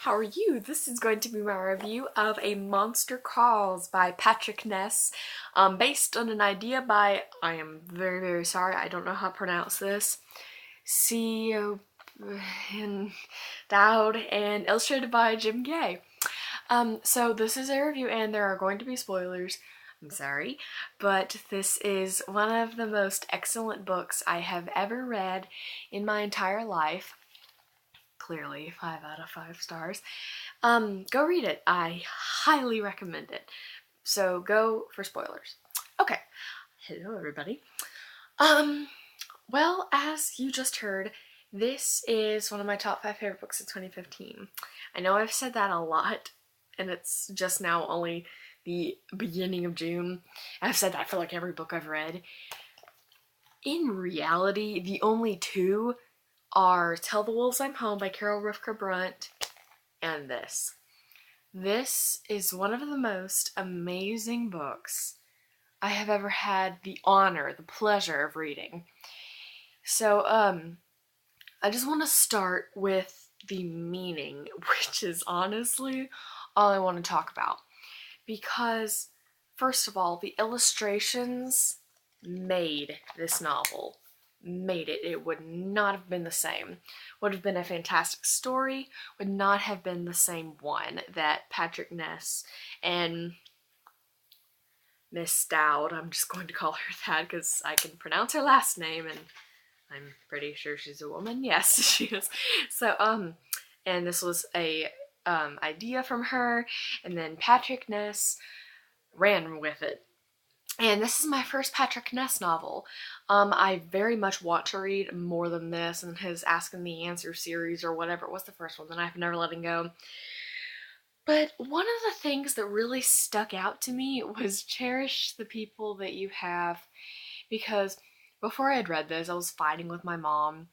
how are you? This is going to be my review of A Monster Calls by Patrick Ness, based on an idea by, I am very, very sorry, I don't know how to pronounce this, C.O. Dowd, and illustrated by Jim Gay. So this is a review and there are going to be spoilers. I'm sorry, but this is one of the most excellent books I have ever read in my entire life. Clearly 5 out of 5 stars. Go read it. I highly recommend it. So go for spoilers. Okay. Hello everybody. Well, as you just heard, this is one of my top 5 favorite books of 2015. I know I've said that a lot, and it's just now only the beginning of June. I've said that for like every book I've read. In reality, the only two are Tell the Wolves I'm Home by Carol Rivka Brunt and this. This is one of the most amazing books I have ever had the honor, the pleasure of reading. So, I just want to start with the meaning, which is honestly all I want to talk about. Because, first of all, the illustrations made this novel. Made it. It would not have been the same. Would have been a fantastic story, would not have been the same one that Patrick Ness and Miss Dowd, I'm just going to call her that because I can pronounce her last name and I'm pretty sure she's a woman. Yes, she is. So, and this was a idea from her, and then Patrick Ness ran with it. And this is my first Patrick Ness novel. I very much want to read more than this and his Ask and the Answer series or whatever. What's the first one? Then I've Never Letting Go. But one of the things that really stuck out to me was cherish the people that you have, because before I had read this, I was fighting with my mom,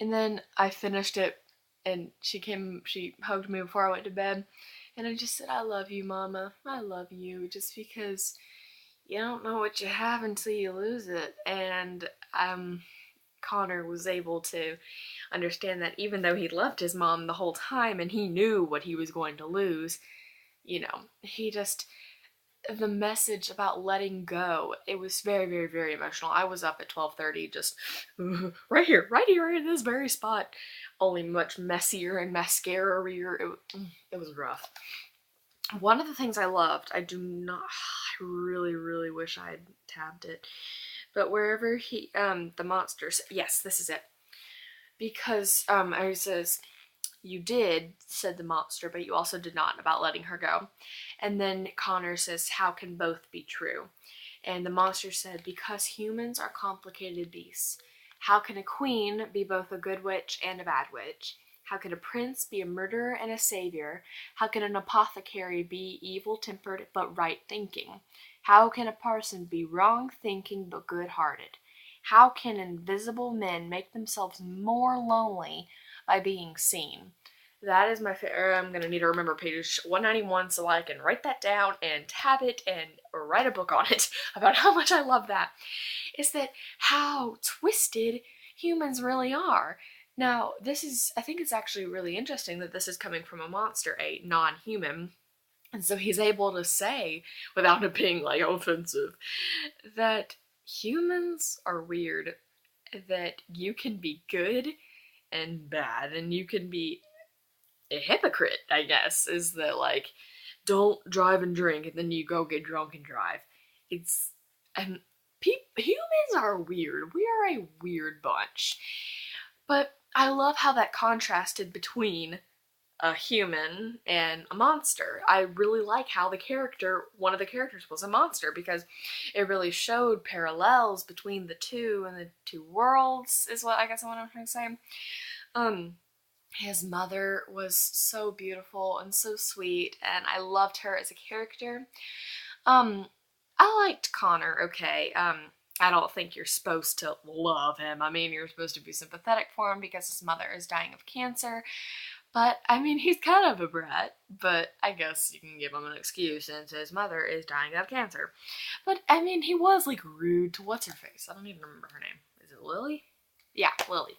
and then I finished it, and she hugged me before I went to bed, and I just said, I love you, Mama. I love you, just because you don't know what you have until you lose it. And Connor was able to understand that even though he loved his mom the whole time and he knew what he was going to lose, the message about letting go, it was very, very, very emotional. I was up at 12:30 just right here in this very spot, only much messier and mascara-ier. It was rough. One of the things I loved, I really, really wish I had tabbed it, but wherever the monsters, yes, this is it. Because, he says, you did, said the monster, but you also did not, about letting her go. And then Connor says, how can both be true? And the monster said, because humans are complicated beasts. How can a queen be both a good witch and a bad witch? How can a prince be a murderer and a savior? How can an apothecary be evil-tempered but right-thinking? How can a parson be wrong-thinking but good-hearted? How can invisible men make themselves more lonely by being seen? That is my favorite. I'm going to need to remember page 191 so I can write that down and tab it and write a book on it about how much I love that. Is that how twisted humans really are. Now, I think it's actually really interesting that this is coming from a monster, a non-human, and so he's able to say, without it being, like, offensive, that humans are weird, that you can be good and bad, and you can be a hypocrite, I guess, is that, like, don't drive and drink, and then you go get drunk and drive. Humans are weird. We are a weird bunch. But I love how that contrasted between a human and a monster. I really like how one of the characters was a monster, because it really showed parallels between the two and the two worlds, is what I guess what I'm trying to say. His mother was so beautiful and so sweet, and I loved her as a character. I liked Connor, okay. I don't think you're supposed to love him. I mean, you're supposed to be sympathetic for him because his mother is dying of cancer. But, I mean, he's kind of a brat, but I guess you can give him an excuse since his mother is dying of cancer. But, I mean, he was, like, rude to what's-her-face. I don't even remember her name. Is it Lily? Yeah, Lily.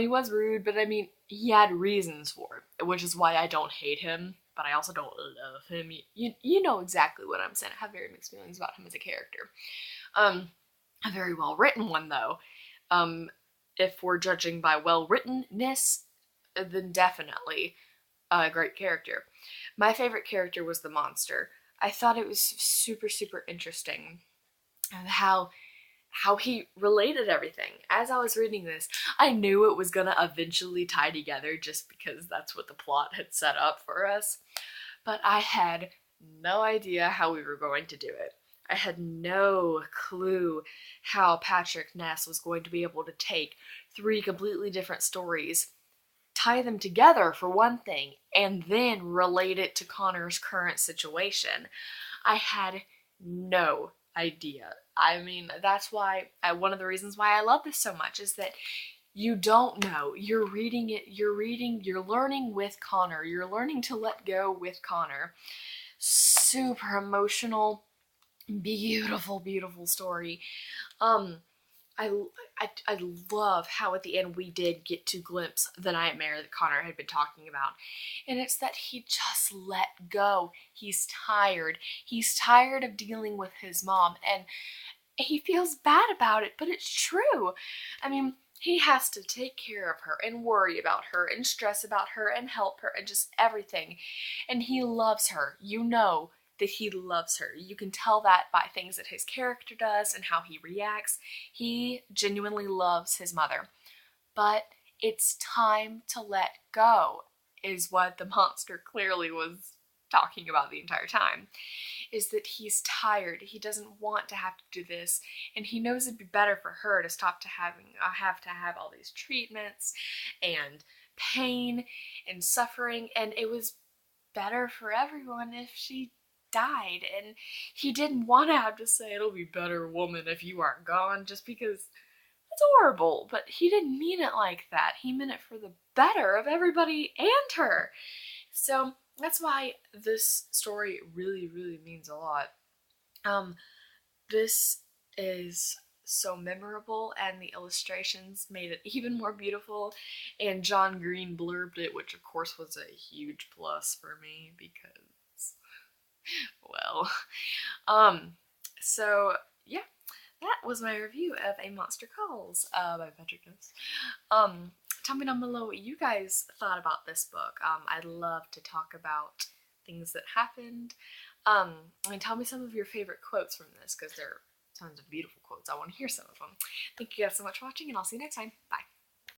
He was rude, but, I mean, he had reasons for it. which is why I don't hate him, but I also don't love him. You know exactly what I'm saying. I have very mixed feelings about him as a character. A very well written one though. If we're judging by well writtenness, then definitely a great character. My favorite character was the monster. I thought it was super, super interesting how he related everything. As I was reading this, I knew it was gonna eventually tie together just because that's what the plot had set up for us. But I had no idea how we were going to do it. I had no clue how Patrick Ness was going to be able to take three completely different stories, tie them together for one thing, and then relate it to Connor's current situation. I had no idea. I mean, that's why one of the reasons why I love this so much is that you don't know. You're reading it, you're learning with Connor. You're learning to let go with Connor. Super emotional, beautiful, beautiful story. Um, I love how at the end we did get to glimpse the nightmare that Connor had been talking about. And it's that he just let go. He's tired. He's tired of dealing with his mom, and he feels bad about it, but it's true. I mean, he has to take care of her and worry about her and stress about her and help her and just everything. And he loves her. You know that he loves her. You can tell that by things that his character does and how he reacts. He genuinely loves his mother. But it's time to let go, is what the monster clearly was talking about the entire time. Is that he's tired. He doesn't want to have to do this, and he knows it'd be better for her to stop to have all these treatments and pain and suffering, and it was better for everyone if she died. And he didn't want to have to say it'll be better, woman, if you aren't gone, just because it's horrible. But he didn't mean it like that. He meant it for the better of everybody and her. So that's why this story really, really means a lot. This is so memorable, and the illustrations made it even more beautiful, and John Green blurbed it, which of course was a huge plus for me because, well, so yeah, that was my review of A Monster Calls by Patrick Ness. Tell me down below what you guys thought about this book. I'd love to talk about things that happened. And tell me some of your favorite quotes from this, because there are tons of beautiful quotes. I want to hear some of them. Thank you guys so much for watching, and I'll see you next time. Bye.